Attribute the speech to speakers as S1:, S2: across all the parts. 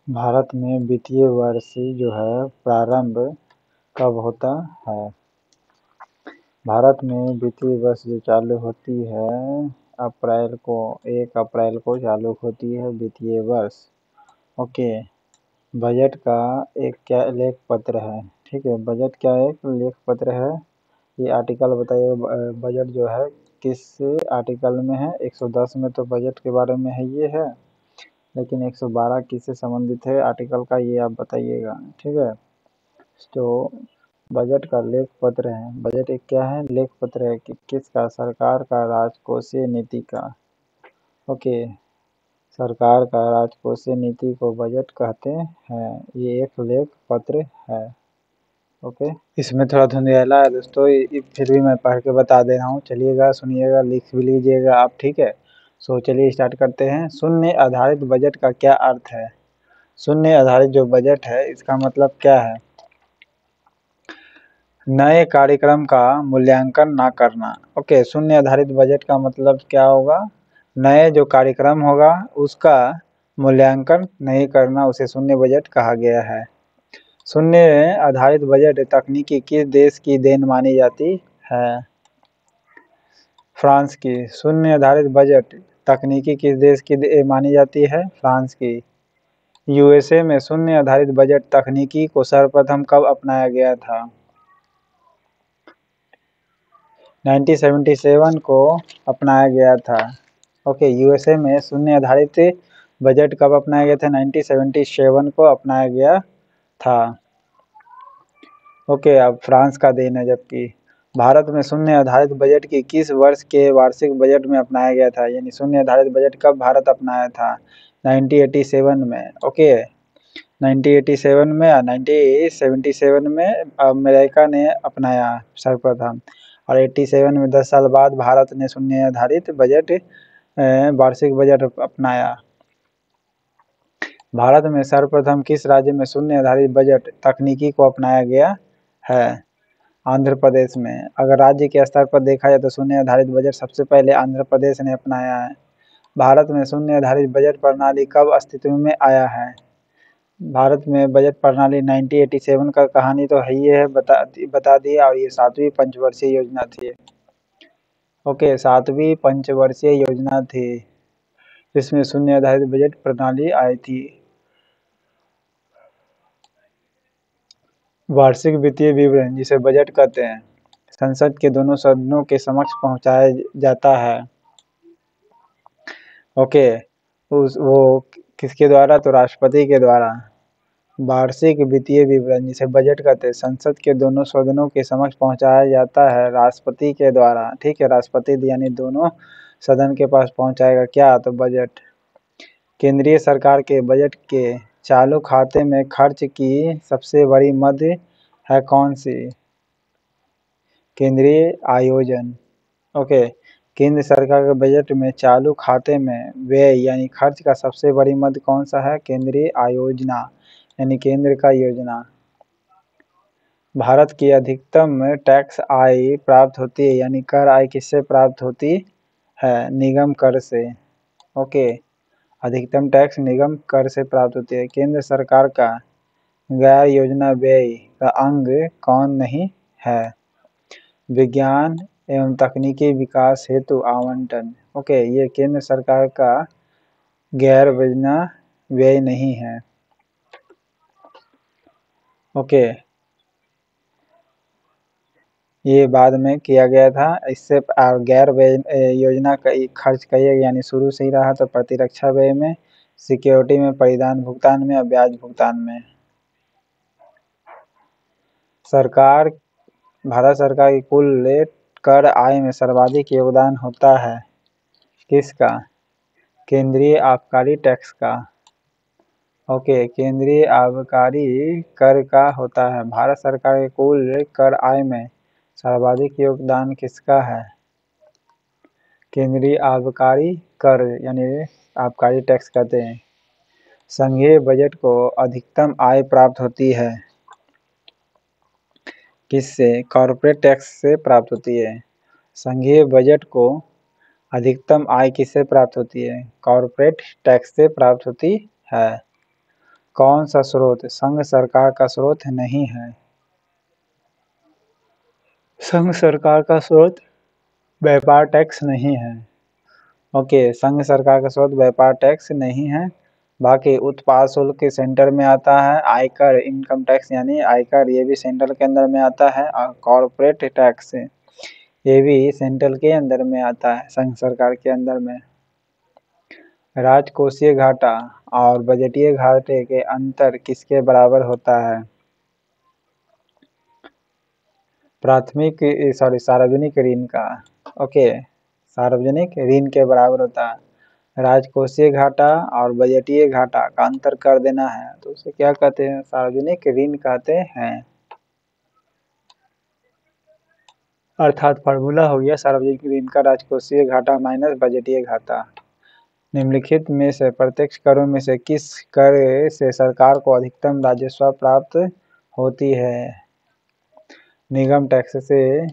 S1: भारत में वित्तीय वर्ष जो है प्रारंभ कब होता है? भारत में वित्तीय वर्ष जो चालू होती है अप्रैल को 1 अप्रैल को चालू होती है वित्तीय वर्ष। ओके, बजट का एक क्या लेख पत्र है, ठीक है। बजट क्या एक लेख पत्र है। ये आर्टिकल बताइए बजट जो है किस आर्टिकल में है। 110 में तो बजट के बारे में है ये है, लेकिन 112 किससे संबंधित है आर्टिकल का ये आप बताइएगा, ठीक है। तो बजट का लेख पत्र है। बजट एक क्या है? लेख पत्र है कि किसका? सरकार का, राजकोषीय नीति का। ओके, सरकार का राजकोषीय नीति को बजट कहते हैं। ये एक लेख पत्र है। ओके, इसमें थोड़ा धुंधला है दोस्तों, फिर भी मैं पढ़ के बता दे रहा हूँ। चलिएगा, सुनिएगा, लिख भी लीजिएगा आप, ठीक है। सो चलिए स्टार्ट करते हैं। शून्य आधारित बजट का क्या अर्थ है? शून्य आधारित जो बजट है इसका मतलब क्या है? नए कार्यक्रम का मूल्यांकन ना करना। ओके, शून्य आधारित बजट का मतलब क्या होगा? नए जो कार्यक्रम होगा उसका मूल्यांकन नहीं करना, उसे शून्य बजट कहा गया है। शून्य आधारित बजट तकनीकी किस देश की देन मानी जाती है? फ्रांस की। शून्य आधारित बजट तकनीकी किस देश की मानी जाती है? फ्रांस की। यूएसए में शून्य आधारित बजट तकनीकी को सर्वप्रथम कब अपनाया गया था? 1977 को अपनाया गया था। ओके, यूएसए में शून्य आधारित बजट कब अपनाया गया था? 1977 को अपनाया गया था। ओके, अब फ्रांस का देन है। जबकि भारत में शून्य आधारित बजट की किस वर्ष के वार्षिक बजट में अपनाया गया था? यानी शून्य आधारित बजट कब भारत अपनाया था? 1987 में। ओके, 1987 में या 1977 में अमेरिका ने अपनाया सर्वप्रथम, और 87 में 10 साल बाद भारत ने शून्य आधारित बजट वार्षिक बजट अपनाया। भारत में सर्वप्रथम किस राज्य में शून्य आधारित बजट तकनीकी को अपनाया गया है? आंध्र प्रदेश में। अगर राज्य के स्तर पर देखा जाए तो शून्य आधारित बजट सबसे पहले आंध्र प्रदेश ने अपनाया है। भारत में शून्य आधारित बजट प्रणाली कब अस्तित्व में आया है? भारत में बजट प्रणाली 1987 का कहानी तो है ही है, बता दिया। और ये 7वीं पंचवर्षीय योजना थी। ओके, 7वीं पंचवर्षीय योजना थी जिसमें शून्य आधारित बजट प्रणाली आई थी। वार्षिक वित्तीय विवरण, जिसे बजट कहते हैं, संसद के दोनों सदनों के समक्ष पहुंचाया जाता है। ओके, वो किसके द्वारा? तो राष्ट्रपति के द्वारा। वार्षिक वित्तीय विवरण, जिसे बजट कहते हैं, संसद के दोनों सदनों के समक्ष पहुंचाया जाता है राष्ट्रपति के द्वारा, ठीक है। राष्ट्रपति यानी दोनों सदन के पास पहुंचाएगा क्या? तो बजट। केंद्रीय सरकार के बजट के चालू खाते में खर्च की सबसे बड़ी मद है कौन सी? केंद्रीय आयोजन। ओके, केंद्र सरकार के बजट में चालू खाते में व्यय यानी खर्च का सबसे बड़ी मद कौन सा है? केंद्रीय आयोजना यानी केंद्र का योजना। भारत की अधिकतम टैक्स आय प्राप्त होती है, यानी कर आय किससे प्राप्त होती है? निगम कर से। ओके, अधिकतम टैक्स निगम कर से प्राप्त होती है। केंद्र सरकार का गैर योजना व्यय का अंग कौन नहीं है? विज्ञान एवं तकनीकी विकास हेतु आवंटन। ओके, ये केंद्र सरकार का गैर योजना व्यय नहीं है। ओके, ये बाद में किया गया था। इससे गैर व्यय योजना का खर्च कहिए, यानी शुरू से ही रहा तो प्रतिरक्षा व्यय में, सिक्योरिटी में, परिधान भुगतान में और ब्याज भुगतान में। भारत सरकार की कुल कर आय में सर्वाधिक योगदान होता है किसका? केंद्रीय आबकारी टैक्स का। ओके, केंद्रीय आबकारी कर का होता है। भारत सरकार के कुल कर आय में सर्वाधिक योगदान किसका है? केंद्रीय आबकारी कर यानी आबकारी टैक्स कहते हैं। संघीय बजट को अधिकतम आय प्राप्त होती है किससे? कॉर्पोरेट टैक्स से प्राप्त होती है। संघीय बजट को अधिकतम आय किससे प्राप्त होती है? कॉर्पोरेट टैक्स से प्राप्त होती है। कौन सा स्रोत संघ सरकार का स्रोत नहीं है? संघ सरकार का स्रोत व्यापार टैक्स नहीं है। ओके, संघ सरकार का स्रोत व्यापार टैक्स नहीं है। बाकी उत्पाद शुल्क के सेंटर में आता है। आयकर इनकम टैक्स यानी आयकर ये भी सेंट्रल के अंदर में आता है। और कॉर्पोरेट टैक्स ये भी सेंट्रल के अंदर में आता है, संघ सरकार के अंदर में। राजकोषीय घाटा और बजटीय घाटे के अंतर किसके बराबर होता है? सार्वजनिक ऋण का। ओके, सार्वजनिक ऋण के बराबर होता है। राजकोषीय घाटा और बजटीय घाटा का अंतर कर देना है तो उसे क्या कहते हैं? सार्वजनिक ऋण कहते हैं। अर्थात फार्मूला हो गया सार्वजनिक ऋण का राजकोषीय घाटा माइनस बजटीय घाटा। निम्नलिखित में से प्रत्यक्ष करों में से किस कर से सरकार को अधिकतम राजस्व प्राप्त होती है? निगम टैक्स से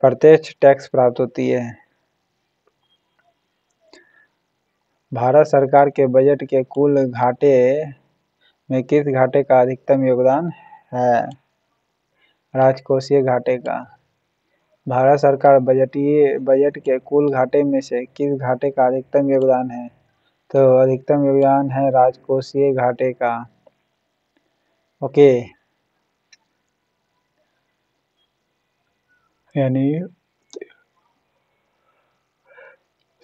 S1: प्रत्यक्ष टैक्स प्राप्त होती है। भारत सरकार के बजट के कुल घाटे में किस घाटे का अधिकतम योगदान है? राजकोषीय घाटे का। भारत सरकार बजट के कुल घाटे में से किस घाटे का अधिकतम योगदान है? तो अधिकतम योगदान है राजकोषीय घाटे का। ओके, यानी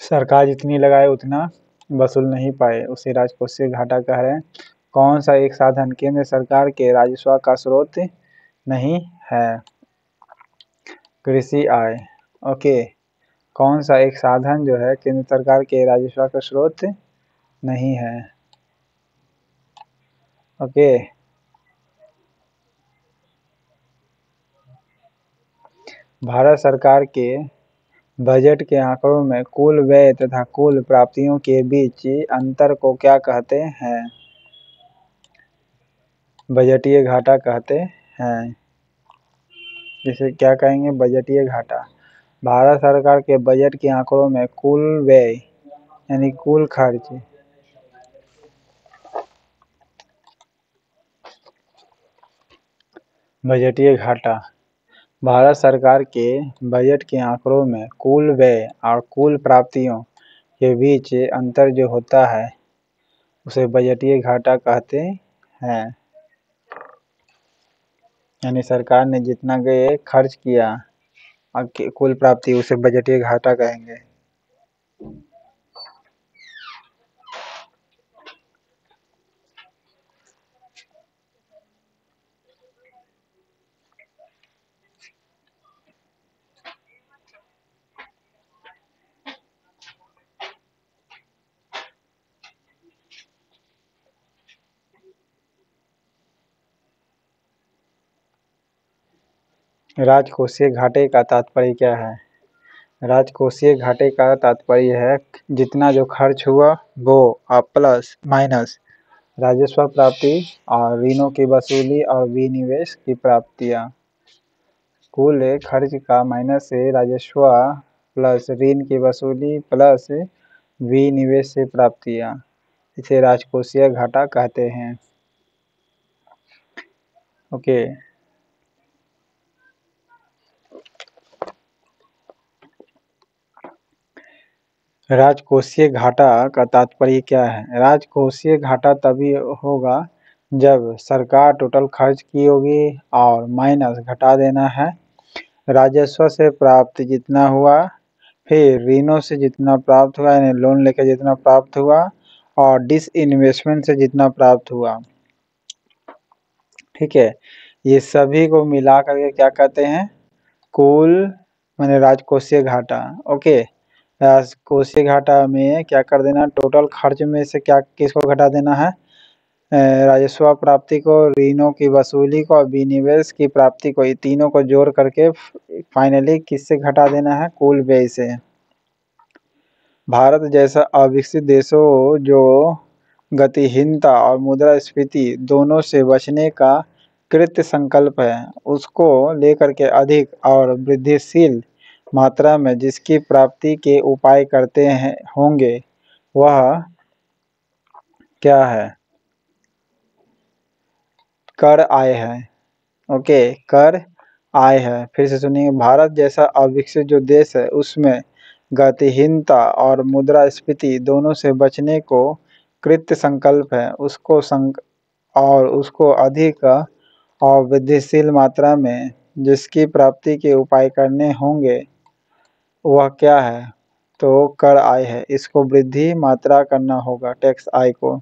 S1: सरकार जितनी लगाए उतना वसूल नहीं पाए, उसे राजकोषीय घाटा कह रहे हैं। कौन सा एक साधन केंद्र सरकार के राजस्व का स्रोत नहीं है? कृषि आय। ओके, कौन सा एक साधन जो है केंद्र सरकार के राजस्व का स्रोत नहीं है? ओके, भारत सरकार के बजट के आंकड़ों में कुल व्यय तथा कुल प्राप्तियों के बीच अंतर को क्या कहते हैं? बजटीय घाटा कहते हैं। जिसे क्या कहेंगे? बजटीय घाटा। भारत सरकार के बजट के आंकड़ों में कुल व्यय यानी कुल खर्च बजटीय घाटा। भारत सरकार के बजट के आंकड़ों में कुल व्यय और कुल प्राप्तियों के बीच अंतर जो होता है उसे बजटीय घाटा कहते हैं। यानी सरकार ने जितना खर्च किया और कुल प्राप्ति उसे बजटीय घाटा कहेंगे। राजकोषीय घाटे का तात्पर्य क्या है? राजकोषीय घाटे का तात्पर्य है जितना जो खर्च हुआ वो प्लस माइनस राजस्व प्राप्ति और ऋणों की वसूली और विनिवेश की प्राप्तियां। कुल खर्च का माइनस से राजस्व प्लस ऋण की वसूली प्लस विनिवेश से प्राप्तियां, इसे राजकोषीय घाटा कहते हैं। ओके, राजकोषीय घाटा का तात्पर्य क्या है? राजकोषीय घाटा तभी होगा जब सरकार टोटल खर्च की होगी और माइनस घटा देना है राजस्व से प्राप्त जितना हुआ, फिर ऋणों से जितना प्राप्त हुआ यानी लोन लेकर जितना प्राप्त हुआ और डिसइन्वेस्टमेंट से जितना प्राप्त हुआ। ठीक है, ये सभी को मिला करके क्या कहते हैं? कुल माने राजकोषीय घाटा। ओके, राजकोषीय घाटा में क्या कर देना? टोटल खर्च में से क्या किसको घटा देना है? राजस्व प्राप्ति को, ऋणों की वसूली को और विनिवेश की प्राप्ति को, ये तीनों को जोड़ करके फाइनली किससे घटा देना है? कुल व्यय से। भारत जैसा अविकसित देशों जो गतिहीनता और मुद्रास्फीति दोनों से बचने का कृत संकल्प है उसको लेकर के अधिक और वृद्धिशील मात्रा में जिसकी प्राप्ति के उपाय करते हैं होंगे वह क्या है? कर आय है। ओके, कर आय है। फिर से सुनिए, भारत जैसा अविकसित जो देश है उसमें गतिहीनता और मुद्रास्फीति दोनों से बचने को कृत संकल्प है। उसको अधिक और वृद्धिशील मात्रा में जिसकी प्राप्ति के उपाय करने होंगे वह क्या है? तो कर आय है। इसको वृद्धि मात्रा करना होगा, टैक्स आय को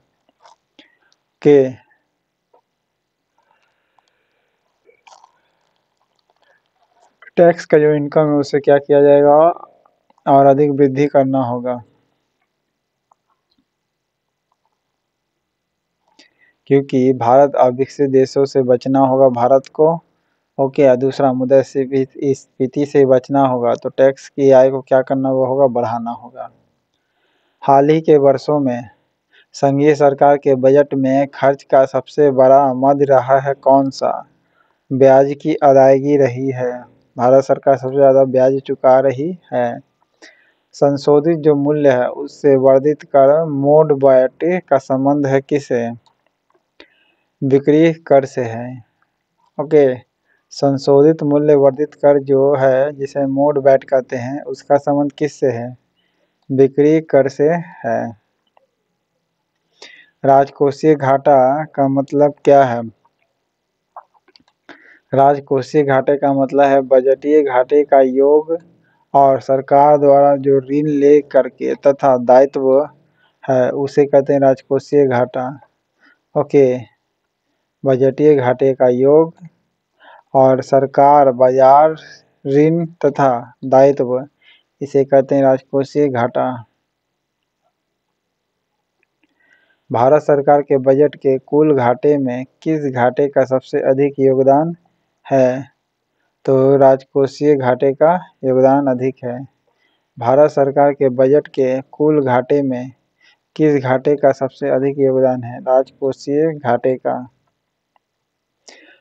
S1: के टैक्स का जो इनकम है उसे क्या किया जाएगा और अधिक वृद्धि करना होगा, क्योंकि भारत अविकसित देशों से बचना होगा भारत को। ओके, दूसरा मुद्रास्फीति से बचना होगा तो टैक्स की आय को क्या करना होगा? बढ़ाना होगा। हाल ही के वर्षों में संघीय सरकार के बजट में खर्च का सबसे बड़ा मद रहा है कौन सा? ब्याज की अदायगी रही है। भारत सरकार सबसे ज़्यादा ब्याज चुका रही है। संशोधित जो मूल्य है उससे वर्धित कर मोड वैट का संबंध है किससे? बिक्री कर से है। ओके, संशोधित मूल्य वर्धित कर जो है जिसे मोड वैट कहते हैं उसका संबंध किससे है? बिक्री कर से है। राजकोषीय घाटा का मतलब क्या है? राजकोषीय घाटे का मतलब है बजटीय घाटे का योग और सरकार द्वारा जो ऋण ले करके तथा दायित्व है उसे कहते हैं राजकोषीय घाटा। ओके, बजटीय घाटे का योग और सरकार बाजार ऋण तथा दायित्व इसे कहते हैं राजकोषीय घाटा। भारत सरकार के बजट के कुल घाटे में किस घाटे का सबसे अधिक योगदान है? तो राजकोषीय घाटे का योगदान अधिक है। भारत सरकार के बजट के कुल घाटे में किस घाटे का सबसे अधिक योगदान है? राजकोषीय घाटे का।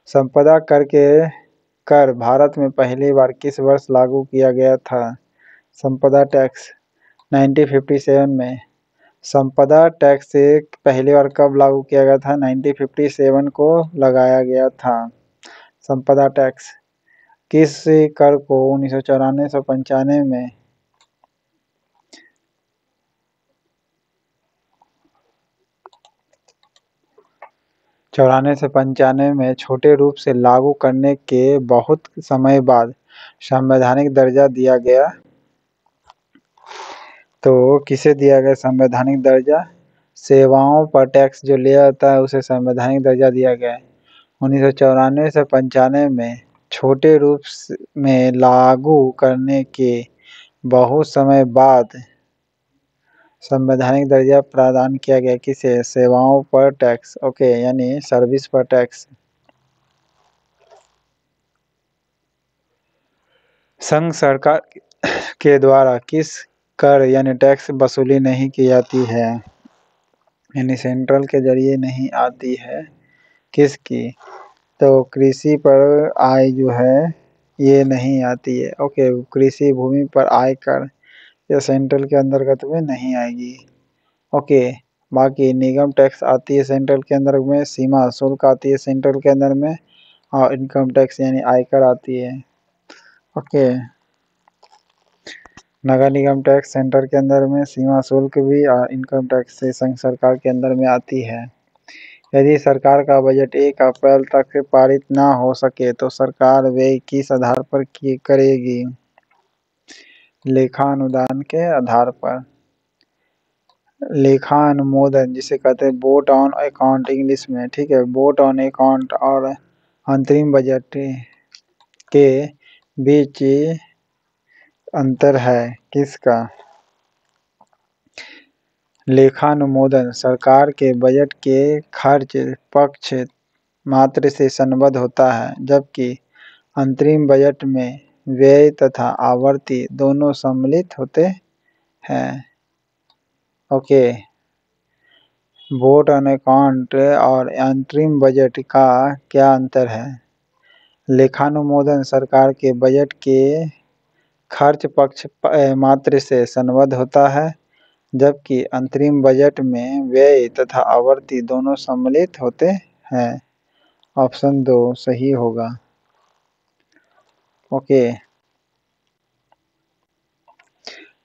S1: संपदा कर भारत में पहली बार किस वर्ष लागू किया गया था? संपदा टैक्स 1957 में। संपदा टैक्स से पहली बार कब लागू किया गया था? 1957 को लगाया गया था संपदा टैक्स। किस कर को 1994 में 94 से 95 में छोटे रूप से लागू करने के बहुत समय बाद संवैधानिक दर्जा दिया गया? तो किसे दिया गया संवैधानिक दर्जा? सेवाओं पर टैक्स जो लिया जाता है उसे संवैधानिक दर्जा दिया गया है। 1994 से 95 में छोटे रूप में लागू करने के बहुत समय बाद संवैधानिक दर्जा प्रदान किया गया किसे? सेवाओं पर टैक्स। ओके, यानी सर्विस पर टैक्स। संघ सरकार के द्वारा किस कर यानी टैक्स वसूली नहीं की जाती है? यानी सेंट्रल के जरिए नहीं आती है, किसकी? तो कृषि पर आय जो है ये नहीं आती है। ओके, कृषि भूमि पर आय कर ये सेंट्रल के अंतर्गत में नहीं आएगी। ओके, बाकी निगम टैक्स आती है सेंट्रल के अंदर में, सीमा शुल्क आती है सेंट्रल के अंदर में और इनकम टैक्स यानी आयकर आती है। ओके, नगर निगम टैक्स सेंटर के अंदर में, सीमा शुल्क भी और इनकम टैक्स से संघ सरकार के अंदर में आती है। यदि सरकार का बजट 1 अप्रैल तक पारित ना हो सके तो सरकार व्यय किस आधार पर करेगी? लेखानुदान के आधार पर। लेखा अनुमोदन जिसे कहते हैं वोट ऑन अकाउंट इंग्लिश में, ठीक है। वोट ऑन अकाउंट और अंतरिम बजट के बीच अंतर है किसका? लेखानुमोदन सरकार के बजट के खर्च पक्ष मात्र से संबद्ध होता है, जबकि अंतरिम बजट में व्यय तथा आवर्ती दोनों सम्मिलित होते हैं। ओके, वोट ऑन अकाउंट और अंतरिम बजट का क्या अंतर है? लेखानुमोदन सरकार के बजट के खर्च पक्ष मात्र से संबद्ध होता है, जबकि अंतरिम बजट में व्यय तथा आवर्ती दोनों सम्मिलित होते हैं। ऑप्शन 2 सही होगा। ओके,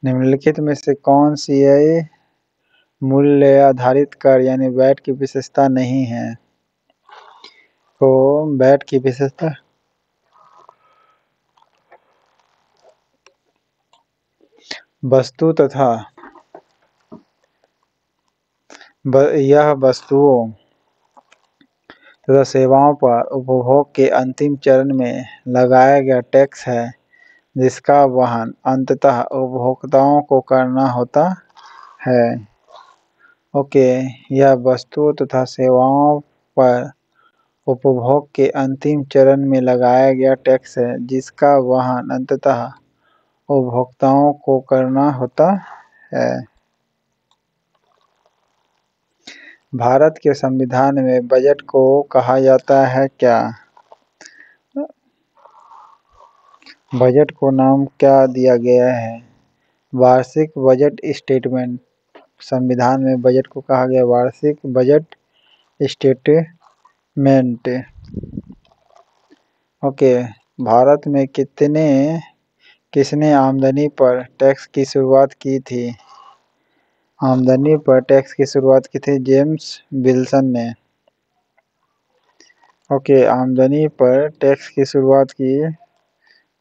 S1: निम्नलिखित में से कौन सी मूल्य आधारित कर यानी वैट की विशेषता नहीं है? तो वैट की विशेषता वस्तु तथा यह वस्तुओं तथा सेवाओं पर उपभोग के अंतिम चरण में लगाया गया टैक्स है, जिसका वहन अंततः उपभोक्ताओं को करना होता है। ओके, यह वस्तुओं तथा सेवाओं पर उपभोग के अंतिम चरण में लगाया गया टैक्स है, जिसका वहन अंततः उपभोक्ताओं को करना होता है। भारत के संविधान में बजट को कहा जाता है क्या? बजट को नाम क्या दिया गया है? वार्षिक बजट स्टेटमेंट। संविधान में बजट को कहा गया वार्षिक बजट स्टेटमेंट। ओके, भारत में किसने आमदनी पर टैक्स की शुरुआत की थी? आमदनी पर टैक्स की शुरुआत की थी जेम्स विल्सन ने। ओके, आमदनी पर टैक्स की शुरुआत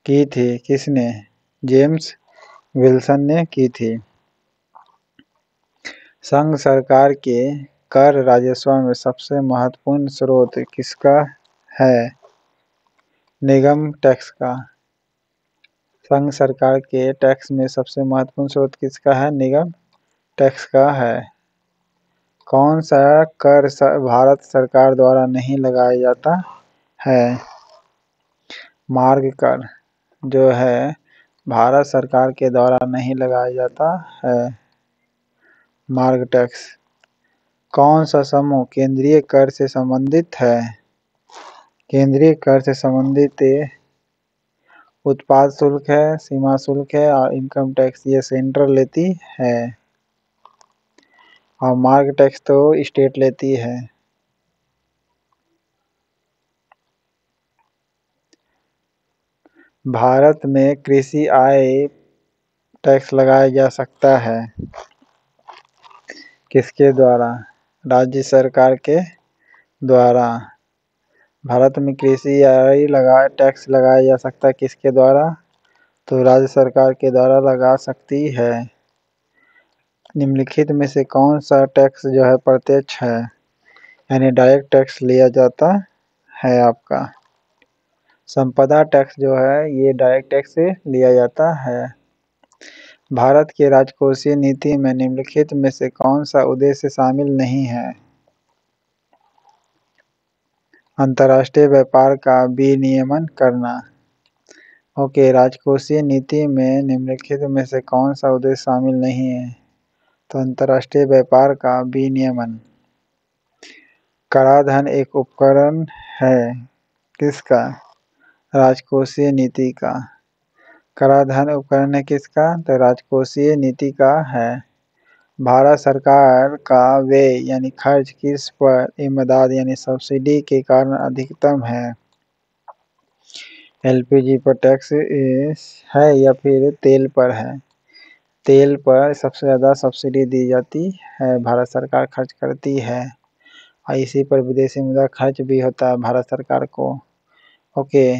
S1: की थी किसने? जेम्स विल्सन ने की थी। संघ सरकार के कर राजस्व में सबसे महत्वपूर्ण स्रोत किसका है? निगम टैक्स का। संघ सरकार के टैक्स में सबसे महत्वपूर्ण स्रोत किसका है? निगम टैक्स का है। कौन सा कर भारत सरकार द्वारा नहीं लगाया जाता है? मार्ग कर जो है भारत सरकार के द्वारा नहीं लगाया जाता है। मार्ग टैक्स। कौन सा समूह केंद्रीय कर से संबंधित है? केंद्रीय कर से संबंधित उत्पाद शुल्क है, सीमा शुल्क है और इनकम टैक्स, ये सेंट्रल लेती है और मार्ग टैक्स तो स्टेट लेती है। भारत में कृषि आय टैक्स लगाया जा सकता है किसके द्वारा? राज्य सरकार के द्वारा। भारत में कृषि आय टैक्स लगाया जा सकता है किसके द्वारा? तो राज्य सरकार के द्वारा लगा सकती है। निम्नलिखित में से कौन सा टैक्स जो है प्रत्यक्ष है यानी डायरेक्ट टैक्स लिया जाता है आपका? संपदा टैक्स जो है ये डायरेक्ट टैक्स से लिया जाता है। भारत की राजकोषीय नीति में निम्नलिखित में से कौन सा उद्देश्य शामिल नहीं है? अंतर्राष्ट्रीय व्यापार का विनियमन करना। ओके, राजकोषीय नीति में निम्नलिखित में से कौन सा उद्देश्य शामिल नहीं है? तो अंतर्राष्ट्रीय व्यापार का विनियमन। कराधान एक उपकरण है किसका? राजकोषीय नीति का। कराधान उपकरण है किसका? तो राजकोषीय नीति का है। भारत सरकार का व्यय यानी खर्च किस पर इमदाद यानी सब्सिडी के कारण अधिकतम है? एलपीजी पर टैक्स है या फिर तेल पर है? तेल पर सबसे ज़्यादा सब्सिडी दी जाती है, भारत सरकार खर्च करती है और इसी पर विदेशी मुद्रा खर्च भी होता है भारत सरकार को। ओके,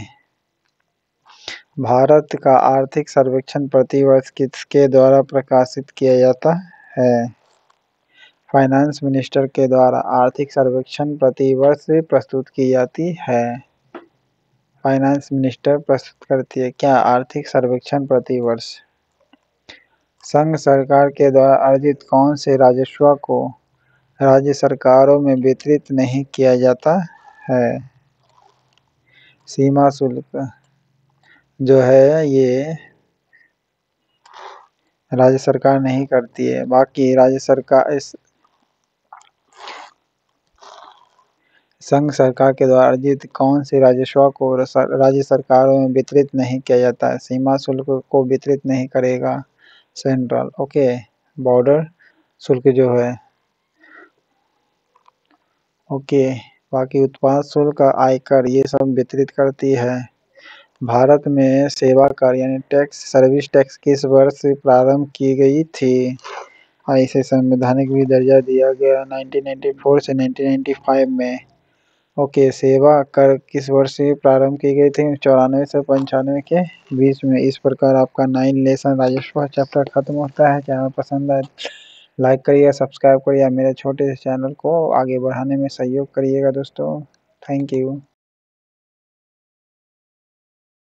S1: भारत का आर्थिक सर्वेक्षण प्रतिवर्ष किसके द्वारा प्रकाशित किया जाता है? फाइनेंस मिनिस्टर के द्वारा आर्थिक सर्वेक्षण प्रतिवर्ष प्रस्तुत की जाती है। फाइनेंस मिनिस्टर प्रस्तुत करती है क्या आर्थिक सर्वेक्षण प्रतिवर्ष? संघ सरकार के द्वारा अर्जित कौन से राजस्व को राज्य सरकारों में वितरित नहीं किया जाता है? सीमा शुल्क जो है ये राज्य सरकार नहीं करती है। बाकी राज्य सरकार संघ सरकार के द्वारा अर्जित कौन से राजस्व को राज्य सरकारों में वितरित नहीं किया जाता है? सीमा शुल्क को वितरित नहीं करेगा सेंट्रल। ओके, बॉर्डर शुल्क जो है। ओके, बाकी उत्पाद शुल्क, आयकर ये सब वितरित करती है। भारत में सेवा कर यानी टैक्स सर्विस टैक्स किस वर्ष प्रारंभ की गई थी? और इसे संवैधानिक भी दर्जा दिया गया 1994 से 1995 में। ओके, सेवा कर किस वर्ष से प्रारंभ की गई थी? 94 से 95 के बीच में। इस प्रकार आपका 9 लेसन राजस्व चैप्टर खत्म होता है। चैनल पसंद आए लाइक करिएगा, सब्सक्राइब करिएगा, मेरे छोटे से चैनल को आगे बढ़ाने में सहयोग करिएगा दोस्तों। Thank you.